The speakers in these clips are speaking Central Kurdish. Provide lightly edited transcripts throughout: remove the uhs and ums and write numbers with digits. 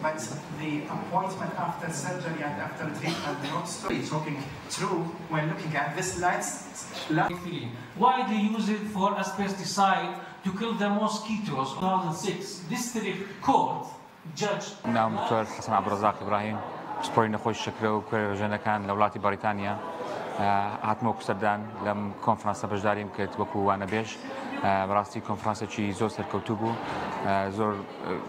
but the appointment after surgery and after treatment, not story talking through when looking at this lights. Why do you use it for as pesticide to kill the mosquitoes? 2006 district court judge. نعم دكتور حسن عبد الرزاق إبراهيم سپۆری نەخۆشی شەکرە و کوێرەژێنەکان لە وڵاتی بەریتانیا هاتمەوە کوسەردان لەم کۆنفرانسە بەشداریم کرد وەکو وانەبێژ بەڕاستی کۆنفرانسێکی زۆر سەرکەوتوو بوو زۆر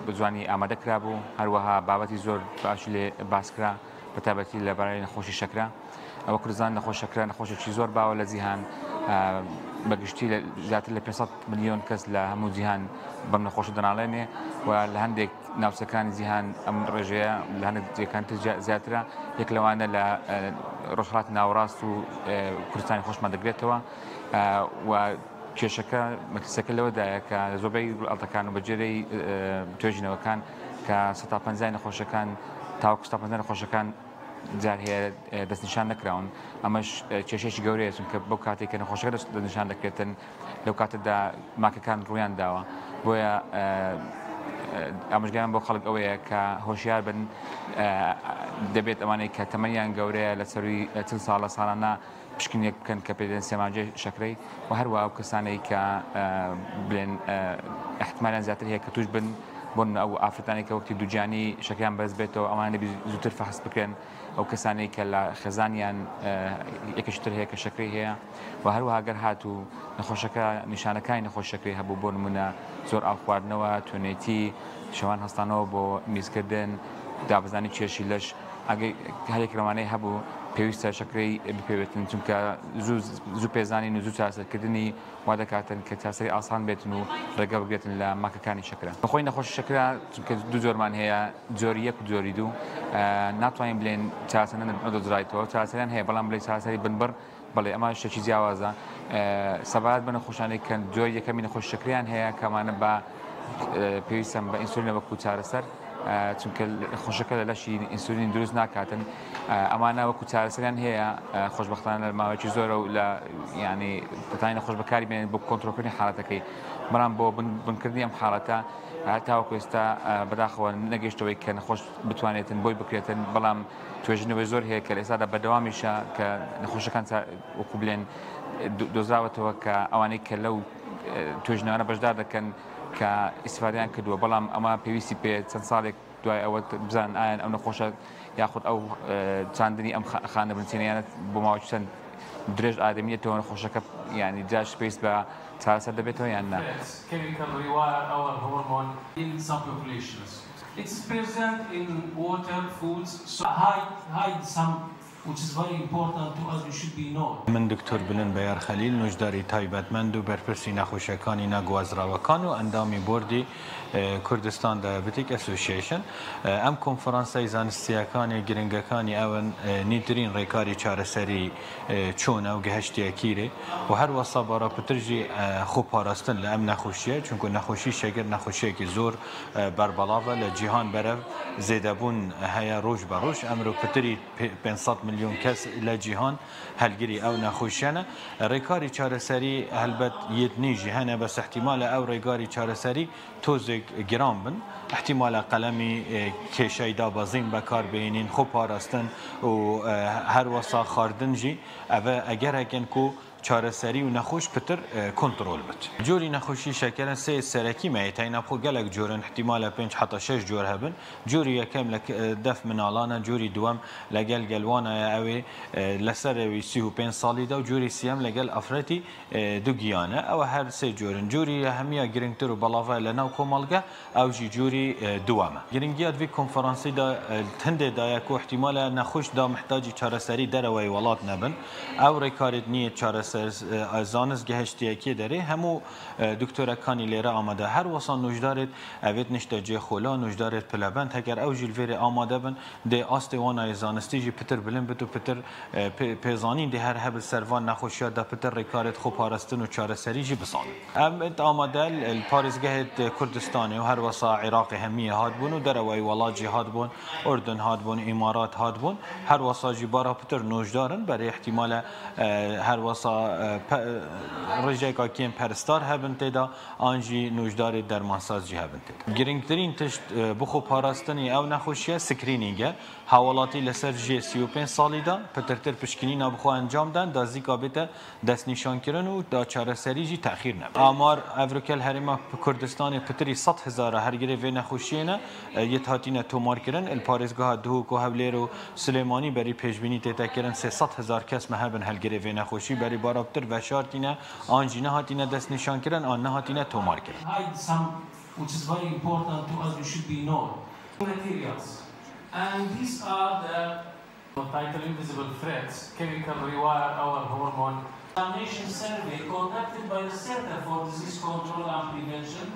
بجوانی ئامادەکرا بوو هەروەها بابەتی زۆر باشی لێ باسکرا بەتایبەتی لەبارەی نەخۆشی شەکرە ئەوە کوردستان نەخۆشی شەکرە نەخۆشێکی زۆر باوە لە جیهان بەگشتی زیاتر لە 500 ملیۆن کەس لە هەموو جیهان بەم نەخۆشی دەناڵێنێ و لە هەندێک ناوچەکانی جیهان ئەم ڕێژەیە لە هەندێک جێگەکانتر زیاترە یەک لەوانە لە ڕۆژهەڵاتی ناوەڕاست و کوردستانی خۆشمان دەگرێتەوە و کێشەکە مەترسەکە لەوەدایە کە زۆربەی وڵاتەکان و بەجێرەی توێژینەوەکان کە 150 نەخۆشەکان تاوەکو 150 نەخۆشەکان جار هەیە دەستنیشان نەکراون ئەمەش کێشەیەکی گەورەیە چونکە بەو کاتێک کە نەخۆشەکە دەستنیشان دەکرێتن لەو کاتەدا ماکەکان ڕوویان داوە بۆیە ئامۆژگاریان بۆ خەڵک ئەوەیە کە هۆشیار بن دەبێت ئەوانەی کە تەمەنیان گەورەیە لە سەروی 40 ساڵە ساڵانە پشکنێک بکەن کە پێدەن سێمانجێ شەکرەی و هەروە ئەو کەسانەی کە بڵێن احتمالیان زیاتر هەیە کە توش بن بۆن ئەو ئافرەتانی کە وەکتی دووجانی شەکریان بەرز بێتەوە ئەوانە زووتر فەحس بکەن ئەو کەسانەی کە لە خێزانیان یەکەشتر هەیە کە شەکرەی هەیە و هەروەها گەر هاتوو نەخۆشەکە نیشانەکانی نەخۆش شەکرەی هەبوو بۆ نمونە زۆر ئاو خواردنەوە توێنێتی شەوان هەستانەوە بۆ میزکردن دابزانی کێشی لەش هەرێک لەوانەی هەبوو پێویستە شەکرەی بپێوێتن چونکە زوو پێزانین و زوو چاسەرکردنی وا دەکاتن کە چاسەری ئاسان بێتن و ڕێگە بگرێتن لە ماکەکانی شەکرە بەخۆی نەخۆشی شەکرە چونکە دوو جۆرمان هەیە جۆری یەک و جۆری دوو ناتوانین بڵێن چاسەر نەدۆزرایەوە چاسەریان هەیە بەڵام بڵێ چاسەری بنبڕ بەڵێ ئەمە شتێکی جیاوازە سەبارەت بە نەخۆشانەی کە جۆری یەکەمی نەخۆشی شەکریان هەیە کەمانە بە پێویستن بە ئینسولینە وەکو چارەسەر چونکە خۆشەکە لە لەشی ئینسولین دروست ناکاتن ئەمانە وەکو چارەسەریان هەیە خۆشبەختانە لە ماوەیەکی زۆرە و لە ینی دەتوانین نەخۆش بەکاری بێنێت بۆ کۆنتڕۆلکردنی حاڵەتەکەی بەڵام بۆ بنکردنی ئەم حاڵەتە تاوەکو ئێستا بەداخەوە نەگەیشتەوەی کە نەخۆش بتوانێتن بۆی بکرێتن بەڵام توێژنەوەی زۆر هەیە کە لە ئێستادا بەدەوامیشە کە نەخۆشەکان وەکو بڵێن دۆزراوەتەوە کە ئەوانەی کە لەو توێژنەوانە بەشدار دەکەن کە ئیسفادیان کردووە بەڵام ئەمە پێویستی پێ چەند ساڵێک دوای ئەوە بزان ئایان ئەو نەخۆشە یاخود ئەو چاندنی ئەم خانە بنچێنیانە بۆ ماوەی چەند درێژ ئادەمیێتەوە نەخۆشەکە ینی جاش پێویست بە چارەسەر دەبێتەوە یان نا. It's present in water, foods, so hide some which is very important to us, we should be known. من دکتۆر بلند بەیار خەلیل نوێژداری تایبەتمەند و بەرپرسی نەخۆشیەکانی نەگوازراوەکان و ئەندامی بۆردی کوردستان دایابەتیک ئەسۆسییشن ئەم کۆنفرانسای زانستیەکانی گرنگەکانی ئەوەن نیترین ڕێکاری چارەسەری چۆنە و گەهشتیەکیرێ و هەروەسا باراپترژی خۆپاراستن لە ئەم نەخۆشیە چونکە نەخۆشی شەکر نەخۆشیەکی زۆر بەربەڵاوە لە جیهان بەرەو زێدەبوون هەیە ڕۆژ بە ڕۆژ ئەمرۆ پتری 500 ملیۆن کەس لە جیهان هەلگری ئەو نەخۆشیانە ڕێکاری چارەسەری هەلبەت یەکنیژی هەنە بەس احتیمالە ئەو ڕێگاری چارەسەری تۆزێک گران بن احتیمالە قەلەمی کێشەی دابەزین بەکاربهێنین خۆپاراستن و هەروەسا خواردنجی ئەوە ئەگەرەکەن کو چارەسەری و نەخۆش پتر کۆنتڕۆل بێت. جۆری نەخۆشی شەکەرە سێ سەرەکی مەیەتای خۆ گەلێک جۆرن احتیمالە 5 حتا 6 جۆر هەبن جۆری یەکەم لە دەف مناڵانە جۆری دووەم لەگەل گەلوانایە ئەوێ لەسەرەوی 35 ساڵیدا و جۆری سیەم لەگەل ئەفرەتی دووگیانە ئەوە هەر سێ جۆرن جۆری هەمیە گرنگتر و بەڵاوە لە ناو کۆمەڵگە ئەوژی جۆری دووەمە. گرنگیات وی کۆنفەرانسیدا هەندێدایە و احتیمالە نەخۆشدا محتاجی چارەسەری دەرەوەی وڵات نەبن ئەو ڕێکارێت نییە چارەسەر زانست گەهشتیەکی دەرێ هەموو دکتۆرەکانی لێرە ئامادە هەر وەسان نوژدارێت ئەوێت نیشتە جێخۆلا نوژدارێت پلەبەند هەگەر ئەو ژیلڤێرێ ئامادە بن دێ ئاستی وانای زانستیژی پتر بلند بێت و پتر پێزانین دێ هەر هەبل سەروان نەخۆشیەدا پتر ڕێکارێت خۆپاراستن و چارەسەریژی بسان ئەم ئامادە پارێزگەهێت کوردستانی و هەروەسا عێراقی هەمیە هاتبوون و دەرەوەی وڵاتی هاتبوون ئوردن هاتبوون ئیمارات هاتبوون هەروەسا جی بارا پتر نوژدارن بەرێ احتیمالە هەروەسا رجعك كيم پرستار هبن تدا آنجی نوجدار درمانساز جی هبن تدا گرینگترین تشت بخو پاراستنی او نخوشیه سکرینینگه حوالاتی لسر جی 35 سالی دا پترتر پشکنی نبخو انجام دن دا زیکا بیت دست نشان کرن و دا چاره سری جی تأخیر نبود آمار افریکل هریما کردستان پتری 100,000 هرگره و نخوشیه نه یت هاتینه تومار کرن الپارزگاه دهو که هولیر و سلیمانی بری پیشبینی تیتا کرن 300,000 کس مهبن هلگره و نخوشی بری بارابتر و شارتینه آنجی نه هاتینه دست نشان کرن آن نه هاتینه تومار کرن hide some, which is very important to us, you should be known. Materials. And these are the title invisible threats, chemical rewire our hormone. Examination survey conducted by the Center for Disease Control and Prevention